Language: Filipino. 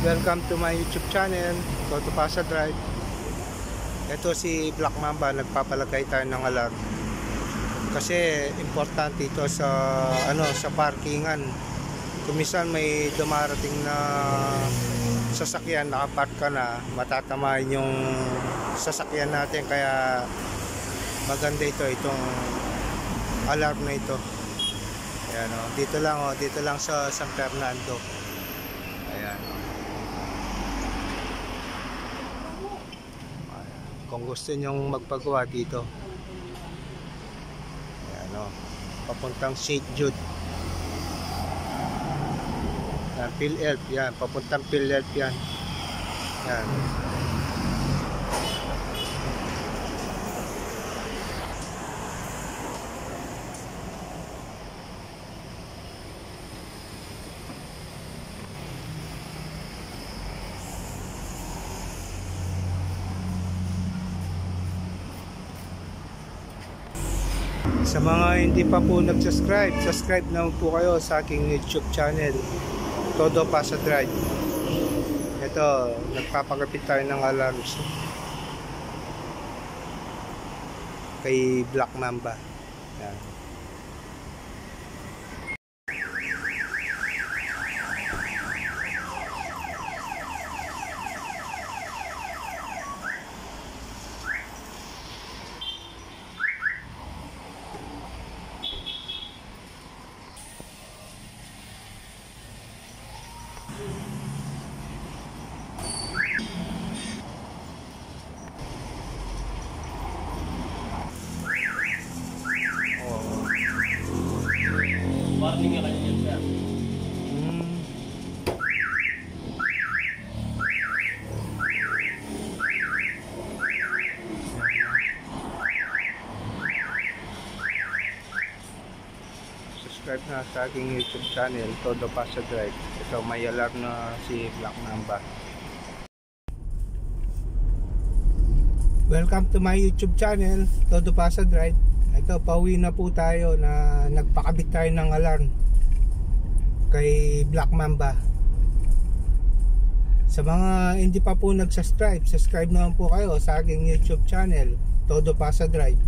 Welcome to my YouTube channel, Toto Pasa Drive. Ito si Black Mamba, nagpapalagay tayo ng alarm. Kasi importante ito sa sa parkingan. Kumisan may dumarating na sasakyan, nakapark ka na, matatamain yung sasakyan natin, kaya maganda itong alarm na ito. Ayan, dito lang sa San Fernando. Ayan. Kung gusto nyong magpagawa dito, ayan, papuntang St. Jude. Yan, PhilHealth yan, papuntang PhilHealth yan. Yan. Sa mga hindi pa po nag-subscribe, subscribe na po kayo sa aking YouTube channel, Todo Pasa Drive. Ito, nagpapagapit tayo ng alarms kay Black Mamba. Yan. Warning ka kanyan siya. Subscribe na sa aking YouTube channel, Todo Pasa Drive. Ito, may alarm na si Black Mamba. Welcome to my YouTube channel, Todo Pasa Drive. Ito, pauwi na po tayo na nagpakabit tayo ng alarm kay Black Mamba. Sa mga hindi pa po nag-subscribe, subscribe naman po kayo sa aking YouTube channel, Todo Pasa Drive.